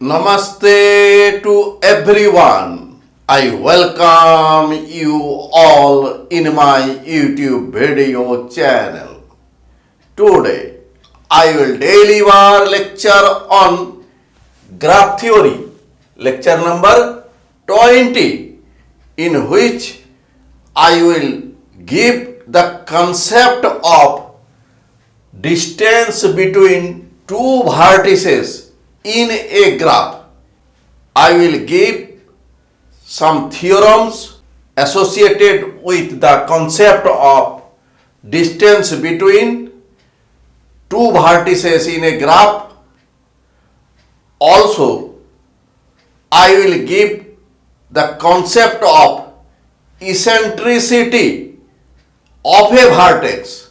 Namaste to everyone. I welcome you all in my YouTube video channel. Today I will deliver lecture on graph theory, lecture number 20, in which I will give the concept of distance between two vertices in a graph. I will give some theorems associated with the concept of distance between two vertices in a graph. Also, I will give the concept of eccentricity of a vertex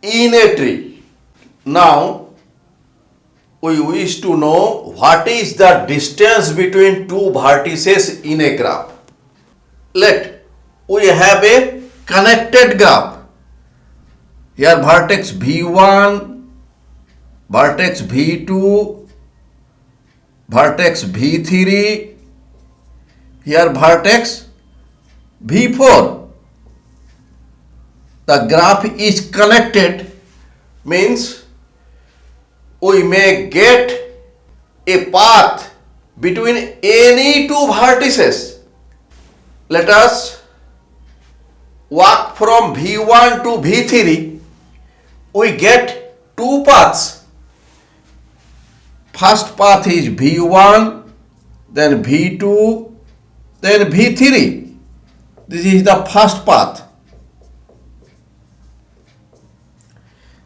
in a tree. Now, we wish to know what is the distance between two vertices in a graph. We have a connected graph. Here vertex V1, vertex V2, vertex V3, here vertex V4. The graph is connected, means we may get a path between any two vertices. Let us walk from V1 to V3. We get two paths. First path is V1, then V2, then V3. This is the first path.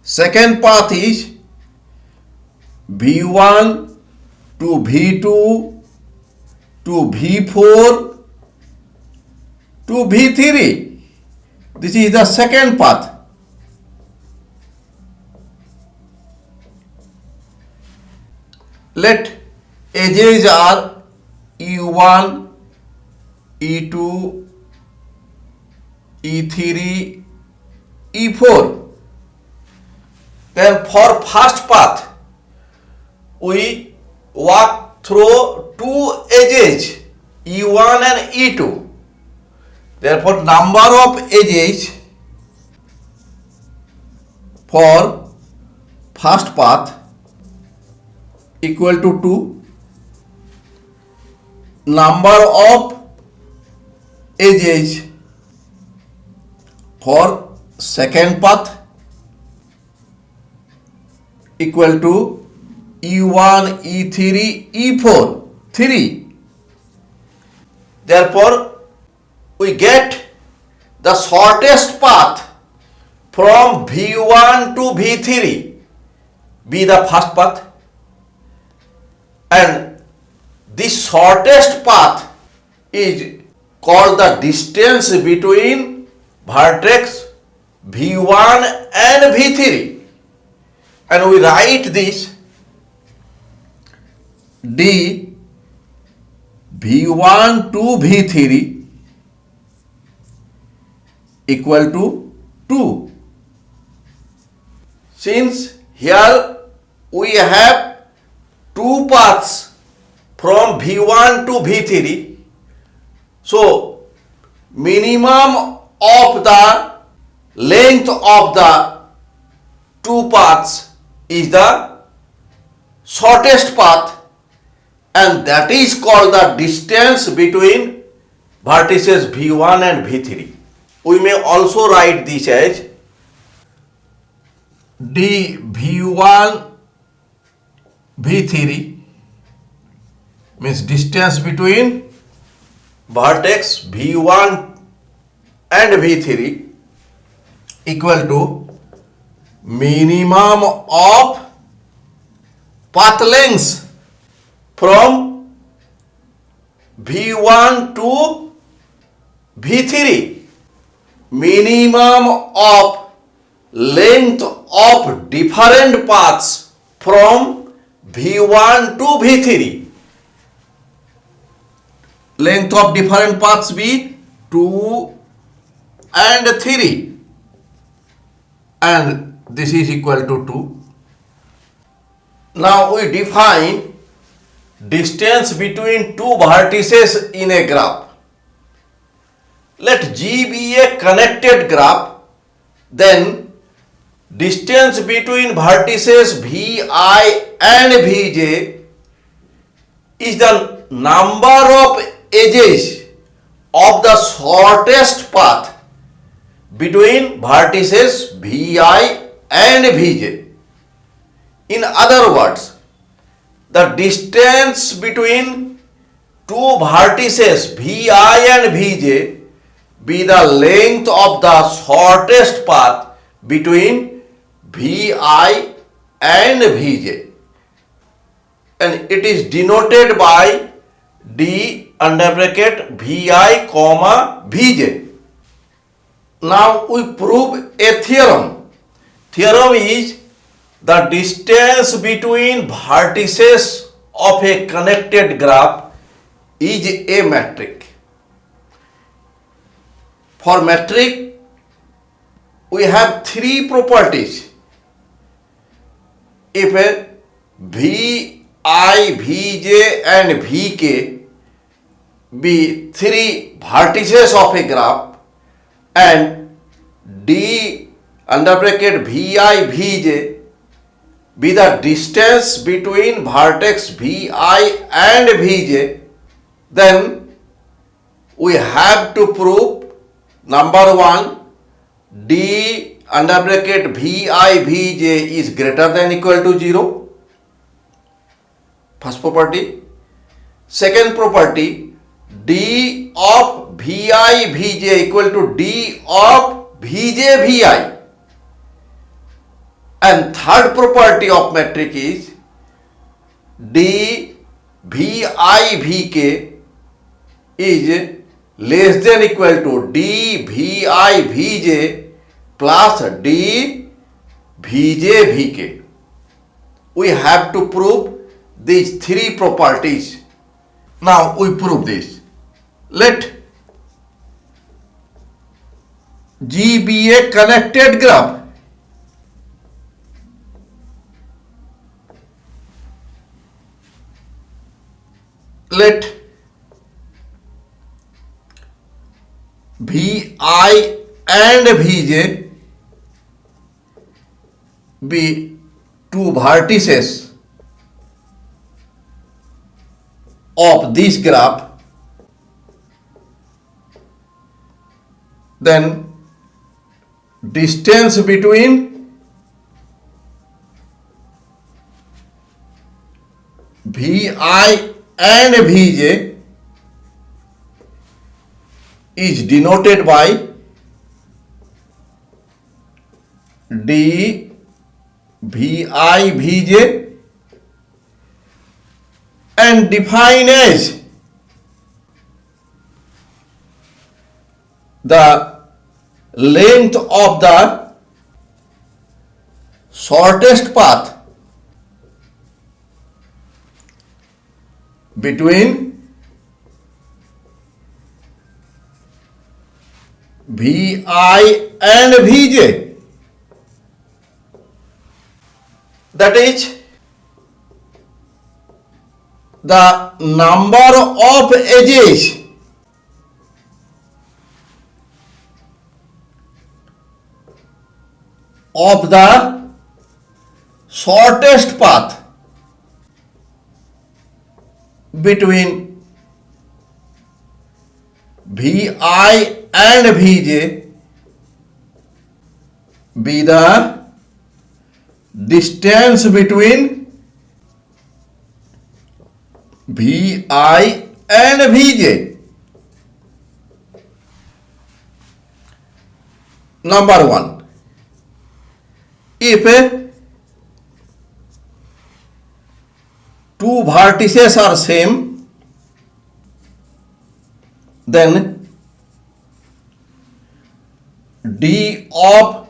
Second path is V1 to V2 to V4 to V3. This is the second path. Let edges are E1, E2, E3, E4. Then for first path, we walk through two edges, E1 and E2. Therefore, number of edges for first path equal to 2. Number of edges for second path equal to E1, E3, E4, 3. Therefore, we get the shortest path from V1 to V3 be the first path, and this shortest path is called the distance between vertex V1 and V3, and we write this d V1 to V3 equal to 2. Since here we have two paths from V1 to V3, so minimum of the length of the two paths is the shortest path, and that is called the distance between vertices V1 and V3. We may also write this as d V1 V3, means distance between vertex V1 and V3 equal to minimum of path lengths from V1 to V3, minimum of length of different paths from V1 to V3. Length of different paths be 2 and 3, and this is equal to 2. Now we define distance between two vertices in a graph. Let G be a connected graph, then distance between vertices Vi and Vj is the number of edges of the shortest path between vertices Vi and Vj. In other words, the distance between two vertices Vi and Vj be the length of the shortest path between Vi and Vj, and it is denoted by D under bracket Vi comma Vj. Now we prove a theorem. Theorem is the distance between vertices of a connected graph is a metric. For metric, we have three properties. If Vi, Vj and Vk be three vertices of a graph and D under bracket Vi, Vj be the distance between vertex Vi and Vj, then we have to prove number one, D under bracket Vi, Vj is greater than equal to 0. First property. Second property, D of Vi, Vj equal to D of Vj, Vi. And third property of metric is D Vi, Vk is less than equal to D Vi, Vj plus D Vj, Vk. We have to prove these three properties. Now we prove this. Let G be a connected graph. Let Vi and Vj be two vertices of this graph, then distance between Vi and Vj is denoted by D Vi, Vj and define as the length of the shortest path between Vi and Vj, that is the number of edges of the shortest path between Vi and Vj be the distance between Vi and Vj. Number one, if two vertices are same, then D of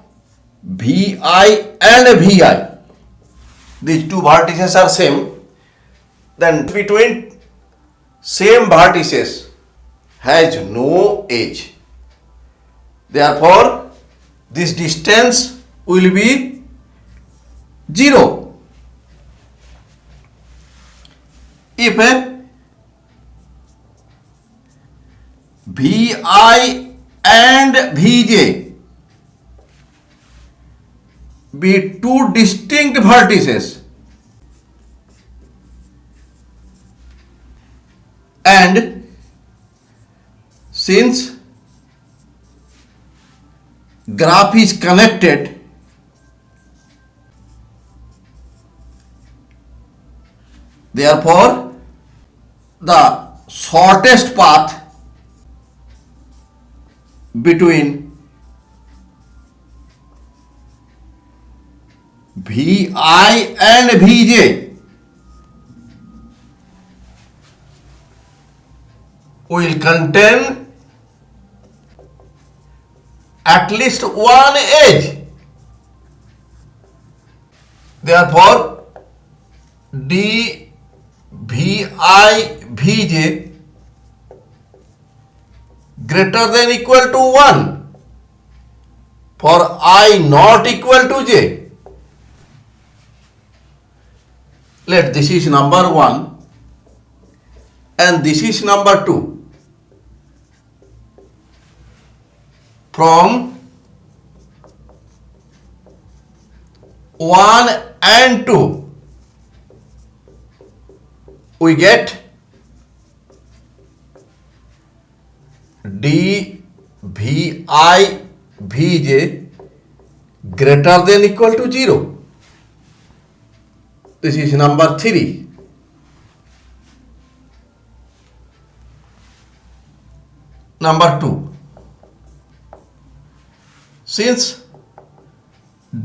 Vi and Vi, these two vertices are same, then between same vertices has no edge. Therefore, this distance will be 0. If है VI and VJ be two distinct vertices and since graph is connected, therefore the shortest path between VI and VJ will contain at least one edge. Therefore, dVI/VJ greater than equal to 1 for I not equal to j. Let this is number 1 and this is number 2. From 1 and 2 we get dVI/VJ greater than equal to 0. This is number 3. Number 2. Since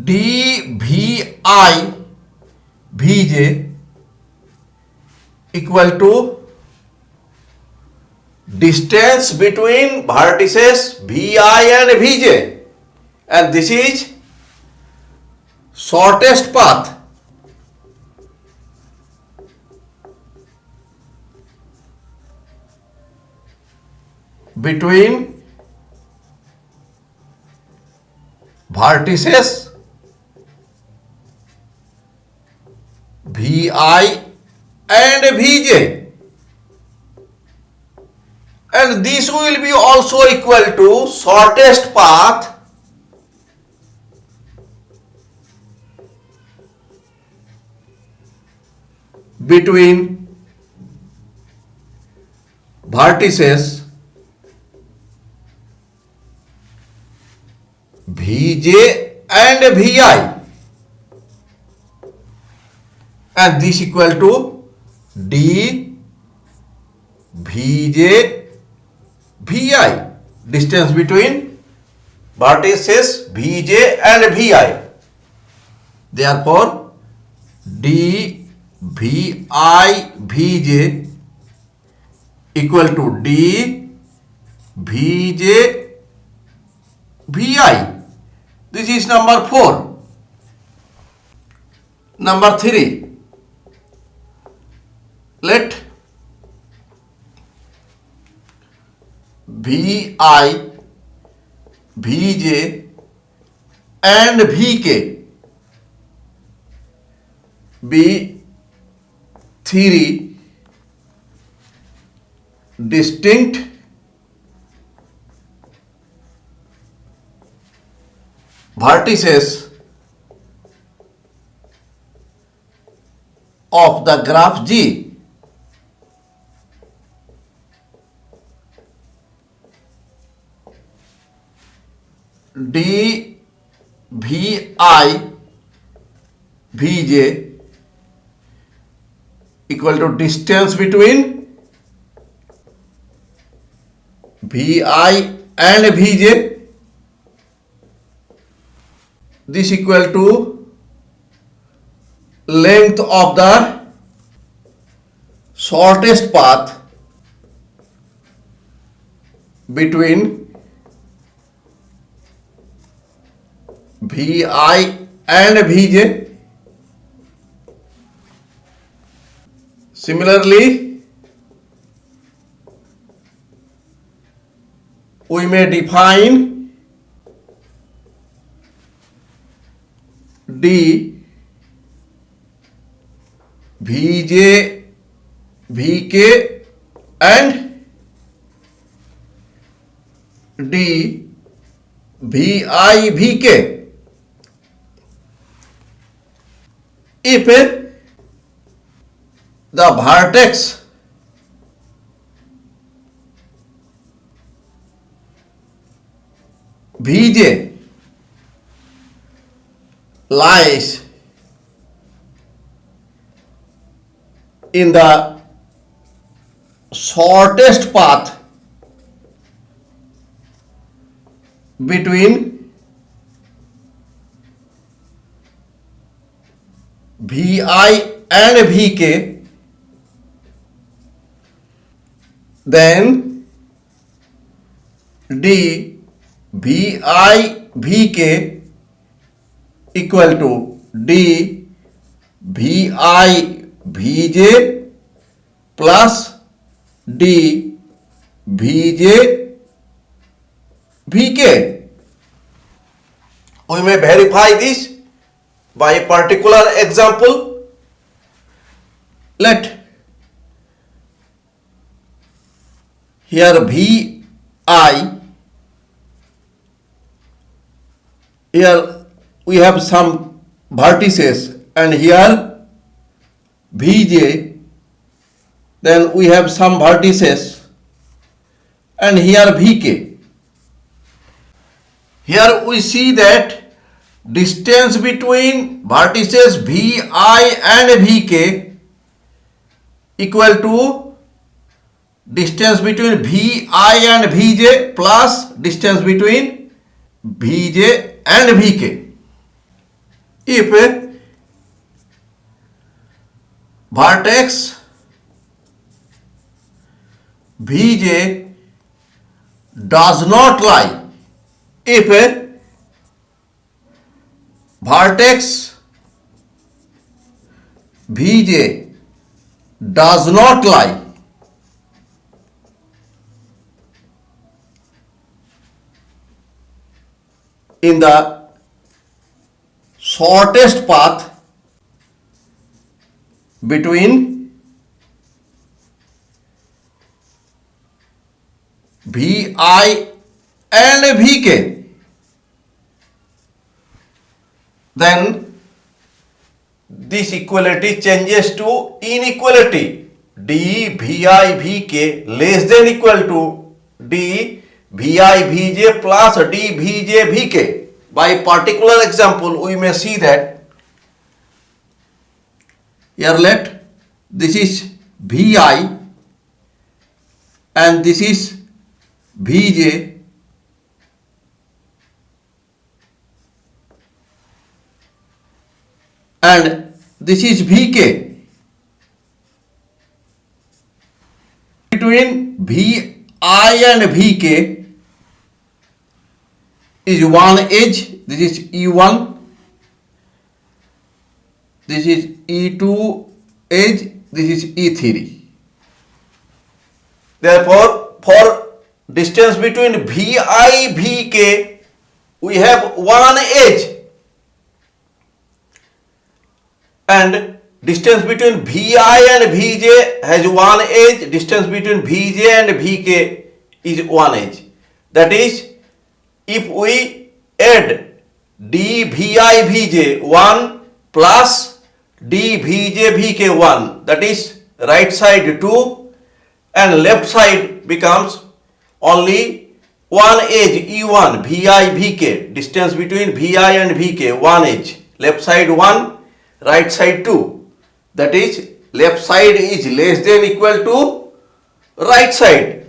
dVI/VJ equal to distance between vertices VI and VJ and this is shortest path between vertices VI and VJ and this will be also equal to shortest path between vertices VJ and VI and this equal to dVJ/VI, distance between vertices VJ and VI. Therefore dVI/VJ equal to dVJ/VI. This is number 4. Number 3. Let VI, VJ and VK be 3 distinct vertices of the graph G. dVI/VJ equal to distance between VI and VJ. This equal to length of the shortest path between VI and VJ. Similarly, we may define dVJ/VK Vk and d Vi Vk. If the vertex Vj lies in the shortest path between Vi and Vk, then d Vi Vk equal to d Vi Vj plus d Vj Vk. We may verify this by a particular example. Let here Vi, here we have some vertices, and here Vj, then we have some vertices, and here Vk. Here we see that distance between vertices Vi and Vk equal to distance between Vi and Vj plus distance between Vj and Vk. If vertex Vj does not lie, if vertex Vj does not lie in the shortest path between Vi and Vk, then this equality changes to inequality. D Vi Vk less than equal to d Vi Vj plus d Vj Vk. By particular example, we may see that here let this is Vi and this is Vj, and this is Vk. Between Vi and Vk is one edge, this is E1, this is E2 edge, this is E3. Therefore, for distance between Vi Vk, we have one edge, and distance between Vi and Vj has one edge, distance between Vj and Vk is one edge. That is, if we add d Vi Vj 1 plus d Vj Vk 1, that is right side 2 and left side becomes only one edge E1 Vi Vk, distance between Vi and Vk one edge, left side 1, right side 2, that is left side is less than equal to right side.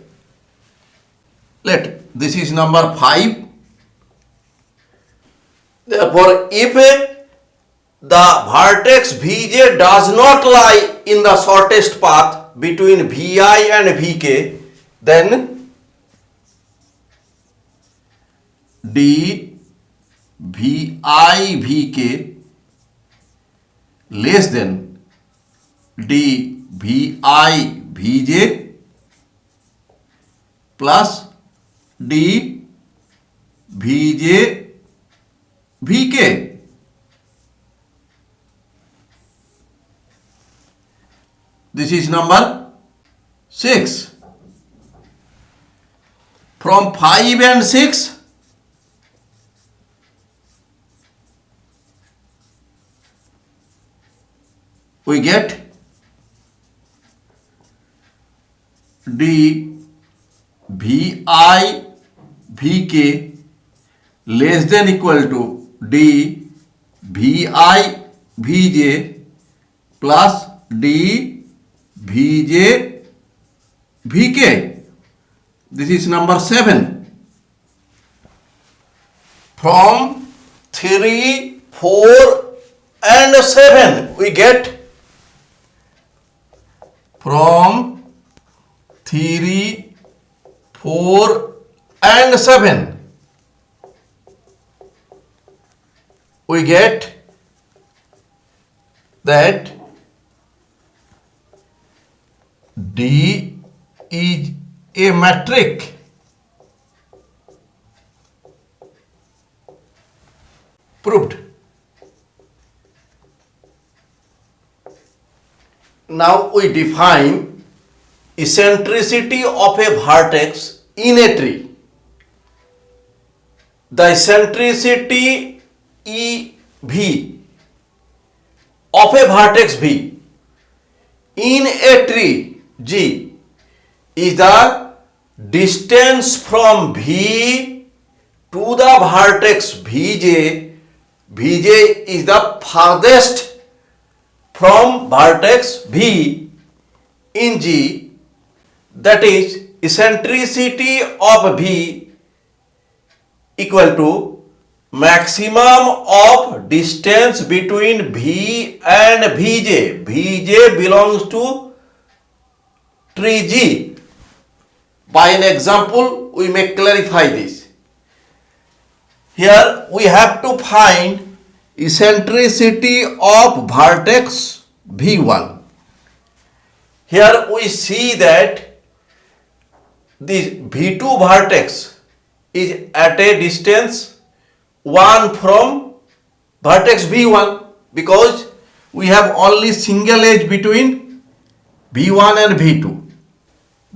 Let this is number 5. Therefore, if the vertex Vj does not lie in the shortest path between Vi and Vk, then d Vi Vk less than d Vi Vj plus d Vj Vk. This is number 6. From 5 and 6, we get d vi vk less than equal to d vi vj plus d vj vk. This is number 7. From 3, 4 and 7 we get from 3, 4 and 7 we get that D is a metric. Proved. Now we define eccentricity of a vertex in a tree. The eccentricity EV of a vertex V in a tree G is the distance from V to the vertex Vj. Vj is the farthest from vertex V in G. That is eccentricity of V equal to maximum of distance between V and Vj. Vj belongs to tree G. By an example, we may clarify this. Here we have to find eccentricity of vertex V1. Here we see that this V2 vertex is at a distance 1 from vertex V1 because we have only single edge between V1 and V2.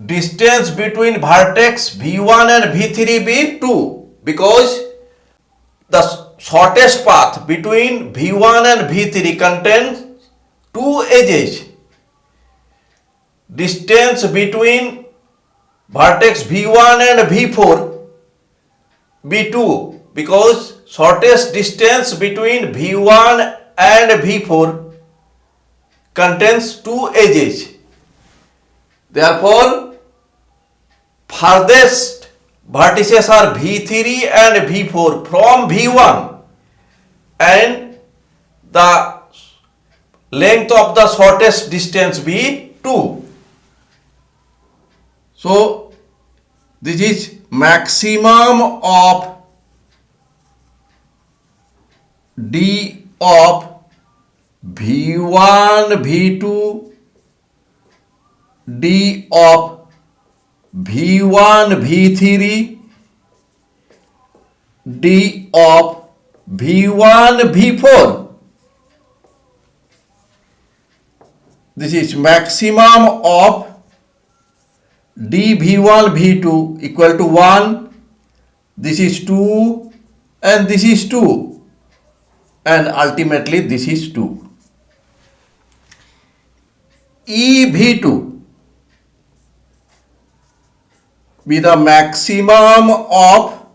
Distance between vertex V1 and V3 be 2 because the shortest path between V1 and V3 contains 2 edges. Distance between vertex V1 and V4 be 2 because shortest distance between V1 and V4 contains 2 edges. Therefore, farthest vertices are V3 and V4 from V1 and the length of the shortest distance be 2. So, this is maximum of D of V1, V2, D of V1, V3, D of V1, V4. This is maximum of D V1, V2 equal to 1. This is 2 and this is 2 and ultimately this is 2. EV2 be the maximum of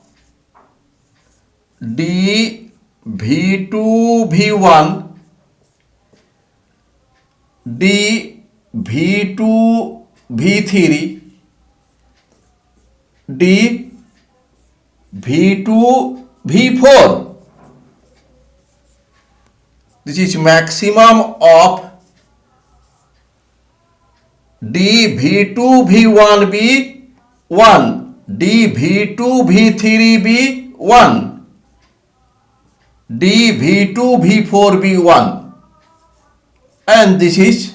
D V2 V1, D V2 V3, D V2 V4. This is maximum of D V2 V1 be 1, D V2 V3 be 1, D V2 V4 be 1 and this is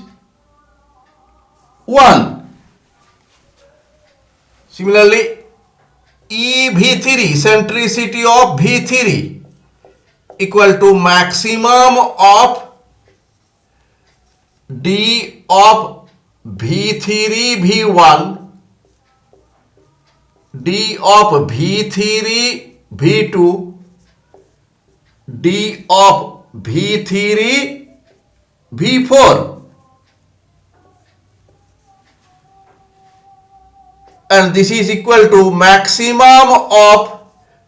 1. Similarly, EV3 eccentricity of V3 equal to maximum of D of V3 V1, D of V3 V2, D of V3 V4, and this is equal to maximum of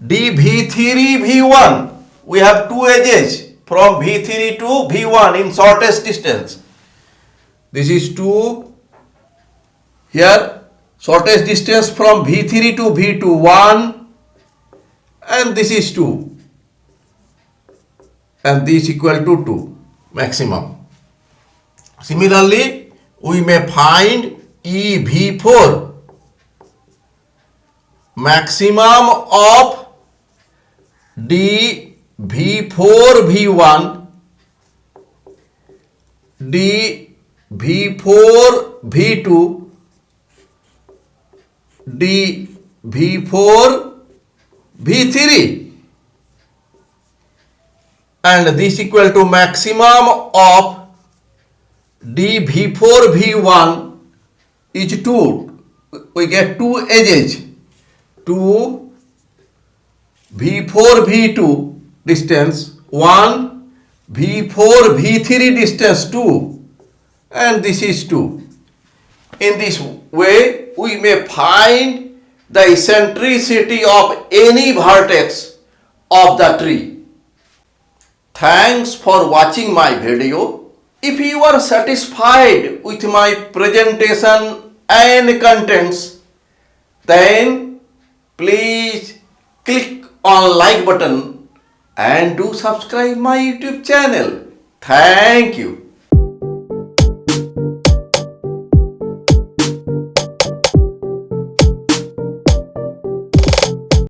dV3 V1. We have two edges from V3 to V1 in shortest distance. This is 2. Here shortest distance from V3 to V2 1, and this is 2, and this equal to 2 maximum. Similarly, we may find EV4, maximum of dV4 V1, dV4 V2, dV4 V3, and this equal to maximum of dV4 V1 is 2. We get two edges, 2 V4 V2 distance 1, V4 V3 distance 2, and this is 2. In this way, we may find the eccentricity of any vertex of the tree. Thanks for watching my video. If you are satisfied with my presentation and contents, then please click on like button and do subscribe my YouTube channel. Thank you.